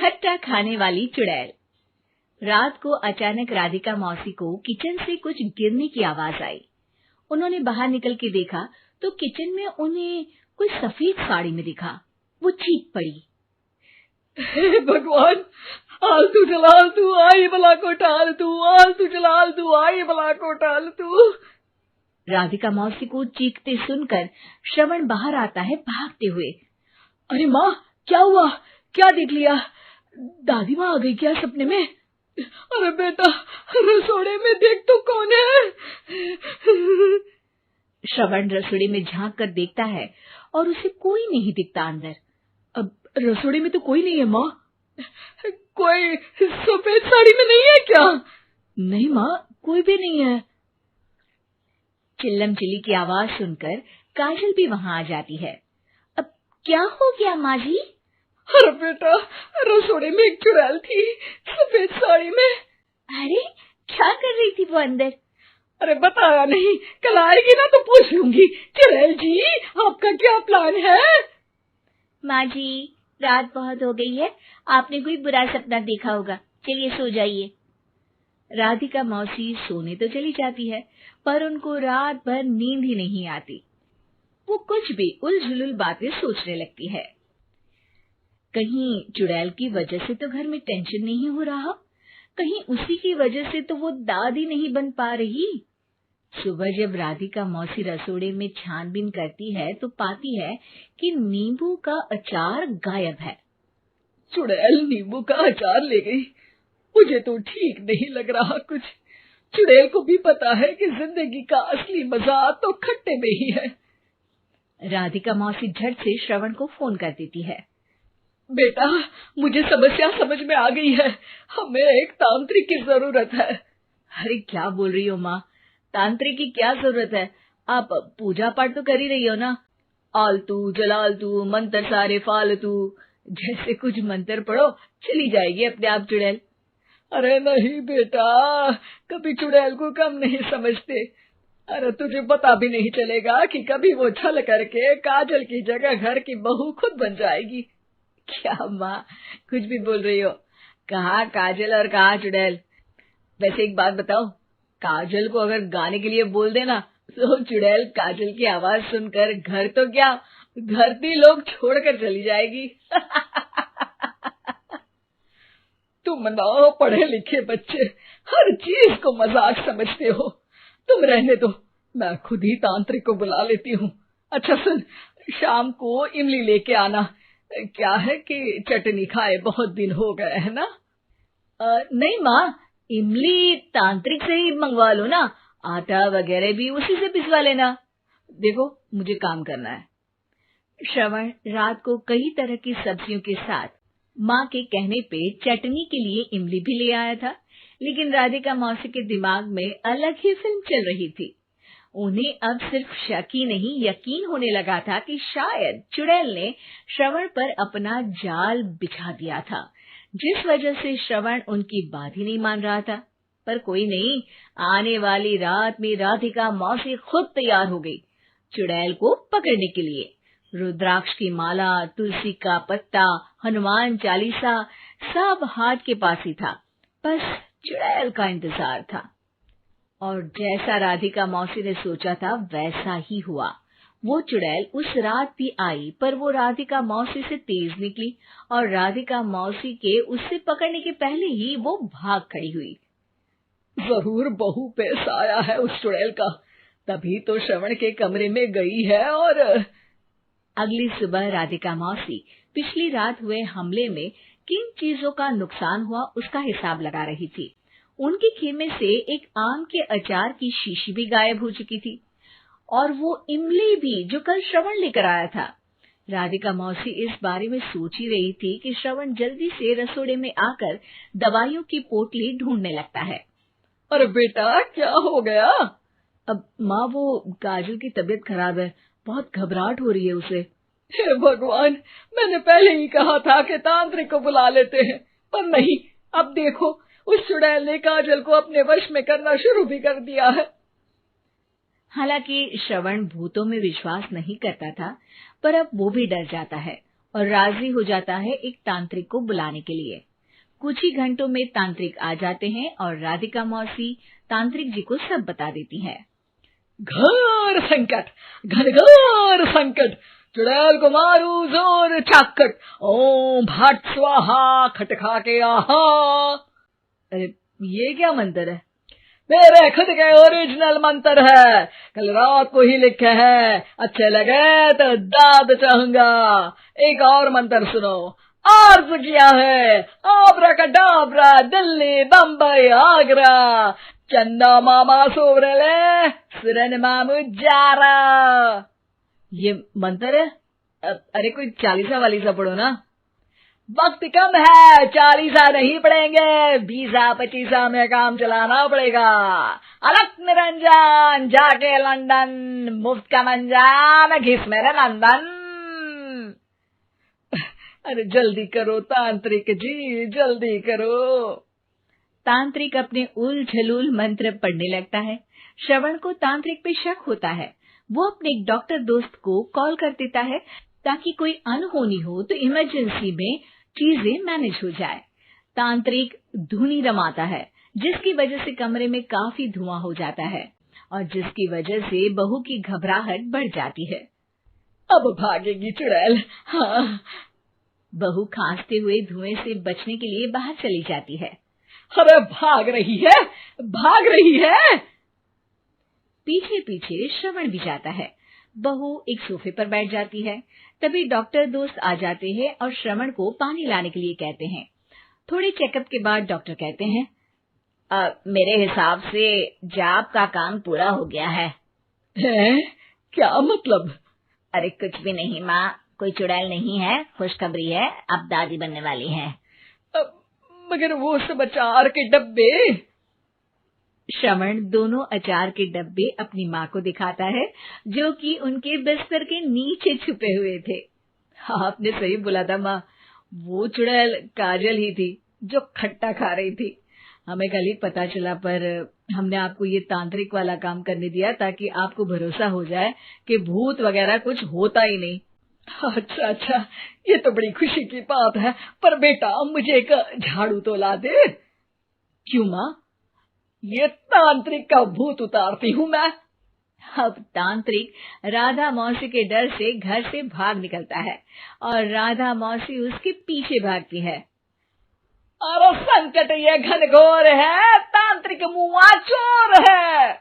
खट्टा खाने वाली चुड़ैल। रात को अचानक राधिका मौसी को किचन से कुछ गिरने की आवाज आई। उन्होंने बाहर निकल के देखा तो किचन में उन्हें कोई सफेद साड़ी में दिखा। वो चीख पड़ी, हे भगवान, आलतू जलाल तू आई भला को टाल तू, आलतू जलाल तू आई भला को टाल तू। राधिका मौसी को चीखते सुनकर श्रवण बाहर आता है भागते हुए। अरे माँ, क्या हुआ? क्या देख लिया? दादी माँ आ गई क्या सपने में? अरे बेटा, रसोड़े में देख तो कौन है? श्रवण रसोड़े में झांक कर देखता है और उसे कोई नहीं दिखता अंदर। अब रसोड़े में तो कोई नहीं है माँ। कोई सफेद साड़ी में नहीं है क्या? नहीं माँ, कोई भी नहीं है। चिल्लम चिल्ली की आवाज सुनकर काजल भी वहां आ जाती है। अब क्या हो गया माँ जी? अरे बेटा, रसोड़े में एक चुड़ैल थी सफेद साड़ी में। अरे क्या कर रही थी वो अंदर? अरे बताया नहीं, कल आएगी ना तो पूछ लूंगी। चुड़ैल जी, आपका क्या प्लान है? माँ जी, रात बहुत हो गई है, आपने कोई बुरा सपना देखा होगा, चलिए सो जाइए। राधिका मौसी सोने तो चली जाती है, पर उनको रात भर नींद ही नहीं आती। वो कुछ भी उलझुल बातें सोचने लगती है। कहीं चुड़ैल की वजह से तो घर में टेंशन नहीं हो रहा, कहीं उसी की वजह से तो वो दादी नहीं बन पा रही। सुबह जब राधिका मौसी रसोड़े में छानबीन करती है तो पाती है कि नींबू का अचार गायब है। चुड़ैल नींबू का अचार ले गई, मुझे तो ठीक नहीं लग रहा कुछ। चुड़ैल को भी पता है कि जिंदगी का असली मजा तो खट्टे में ही है। राधिका मौसी झट से श्रवण को फोन कर देती है। बेटा, मुझे समस्या समझ में आ गई है, हमें एक तांत्रिक की जरूरत है। अरे क्या बोल रही हो माँ, तांत्रिक की क्या जरूरत है? आप पूजा पाठ तो कर ही रही हो ना। आलतू जलालतू मंत्र सारे फालतू जैसे कुछ मंत्र पढ़ो, चली जाएगी अपने आप चुड़ैल। अरे नहीं बेटा, कभी चुड़ैल को कम नहीं समझते। अरे तुझे पता भी नहीं चलेगा कि कभी वो छल करके काजल की जगह घर की बहू खुद बन जाएगी। क्या माँ, कुछ भी बोल रही हो? कहाँ काजल और कहाँ चुड़ैल? वैसे एक बात बताओ, काजल को अगर गाने के लिए बोल देना तो चुड़ैल काजल की आवाज सुनकर घर तो क्या, धरती लोग छोड़कर चली जाएगी। तुम ना पढ़े लिखे बच्चे हर चीज को मजाक समझते हो। तुम रहने दो, मैं खुद ही तांत्रिक को बुला लेती हूँ। अच्छा सुन, शाम को इमली लेके आना। क्या है कि चटनी खाए बहुत दिन हो गए है ना। नहीं माँ, इमली तांत्रिक से ही मंगवा लो ना, आटा वगैरह भी उसी से पिसवा लेना। देखो मुझे काम करना है। श्रवण रात को कई तरह की सब्जियों के साथ माँ के कहने पे चटनी के लिए इमली भी ले आया था, लेकिन राधिका मौसी के दिमाग में अलग ही फिल्म चल रही थी। उन्हें अब सिर्फ शक ही नहीं यकीन होने लगा था कि शायद चुड़ैल ने श्रवण पर अपना जाल बिछा दिया था, जिस वजह से श्रवण उनकी बात ही नहीं मान रहा था। पर कोई नहीं, आने वाली रात में राधिका मौसी खुद तैयार हो गई चुड़ैल को पकड़ने के लिए। रुद्राक्ष की माला, तुलसी का पत्ता, हनुमान चालीसा सब हाथ के पास ही था, बस चुड़ैल का इंतजार था। और जैसा राधिका मौसी ने सोचा था वैसा ही हुआ। वो चुड़ैल उस रात भी आई, पर वो राधिका मौसी से तेज निकली और राधिका मौसी के उससे पकड़ने के पहले ही वो भाग खड़ी हुई। जरूर बहू पे साया है उस चुड़ैल का, तभी तो श्रवण के कमरे में गई है। और अगली सुबह राधिका मौसी पिछली रात हुए हमले में किन चीजों का नुकसान हुआ उसका हिसाब लगा रही थी। उनके खेमे से एक आम के अचार की शीशी भी गायब हो चुकी थी, और वो इमली भी जो कल श्रवण लेकर आया था। राधिका मौसी इस बारे में सोच ही रही थी कि श्रवण जल्दी से रसोड़े में आकर दवाइयों की पोटली ढूंढने लगता है। अरे बेटा, क्या हो गया? अब माँ, वो काजल की तबीयत खराब है, बहुत घबराहट हो रही है उसे। हे भगवान, मैंने पहले ही कहा था कि तांत्रिक को बुला लेते हैं, पर नहीं, अब देखो उस चुड़ैल ने काजल को अपने वश में करना शुरू भी कर दिया है। हालांकि श्रवण भूतों में विश्वास नहीं करता था, पर अब वो भी डर जाता है और राजी हो जाता है एक तांत्रिक को बुलाने के लिए। कुछ ही घंटों में तांत्रिक आ जाते हैं और राधिका मौसी तांत्रिक जी को सब बता देती है। घोर संकट, घनघोर संकट, चुड़ैल को मारू जोर चाकट, ओम भट स्वाहा खटखा के आहा। अरे ये क्या मंत्र है? मेरे खुद के ओरिजिनल मंत्र है, कल रात को ही लिखे हैं, अच्छे लगे तो दाद चाहूंगा। एक और मंत्र सुनो। अर्ज किया है आब्राकडाब्रा, दिल्ली बम्बई आगरा, चंदा मामा सोवरले सुरन मामू जारा। ये मंत्र है? अरे कोई 40 वालीसा पढ़ो ना। वक्त कम है, 40 नहीं पड़ेंगे, 20-25 में काम चलाना पड़ेगा। अलग निरंजन जाके लंदन, मुफ्त का मंजान घिस मेरे नंदन। अरे जल्दी करो तांत्रिक जी, जल्दी करो। तांत्रिक अपने उल झलूल मंत्र पढ़ने लगता है। श्रवण को तांत्रिक पे शक होता है। वो अपने एक डॉक्टर दोस्त को कॉल कर देता है ताकि कोई अनहोनी हो तो इमरजेंसी में चीजें मैनेज हो जाए। तांत्रिक धुनी रमाता है, जिसकी वजह से कमरे में काफी धुआं हो जाता है और जिसकी वजह से बहू की घबराहट बढ़ जाती है। अब भागेगी चुड़ैल। हाँ। बहू खांसते हुए धुएं से बचने के लिए बाहर चली जाती है। अरे भाग रही है, भाग रही है। पीछे पीछे श्रवण भी जाता है। बहू एक सोफे पर बैठ जाती है। तभी डॉक्टर दोस्त आ जाते हैं और श्रवण को पानी लाने के लिए कहते हैं। थोड़े चेकअप के बाद डॉक्टर कहते हैं, मेरे हिसाब से जाप का काम पूरा हो गया है। क्या मतलब? अरे कुछ भी नहीं माँ, कोई चुड़ैल नहीं है, खुशखबरी है, अब दादी बनने वाली है। मगर वो सब अचार के डब्बे। श्रवण दोनों अचार के डब्बे अपनी माँ को दिखाता है, जो कि उनके बिस्तर के नीचे छुपे हुए थे। आपने सही बोला था माँ, वो चुड़ैल काजल ही थी जो खट्टा खा रही थी। हमें कल ही पता चला, पर हमने आपको ये तांत्रिक वाला काम करने दिया ताकि आपको भरोसा हो जाए कि भूत वगैरह कुछ होता ही नहीं। अच्छा अच्छा, ये तो बड़ी खुशी की बात है, पर बेटा मुझे एक झाड़ू तो ला दे। क्यों माँ? ये तांत्रिक का भूत उतारती हूँ मैं। अब तांत्रिक राधा मौसी के डर से घर से भाग निकलता है और राधा मौसी उसके पीछे भागती है। अरे संकट ये घनघोर है, तांत्रिक मुआ चोर है।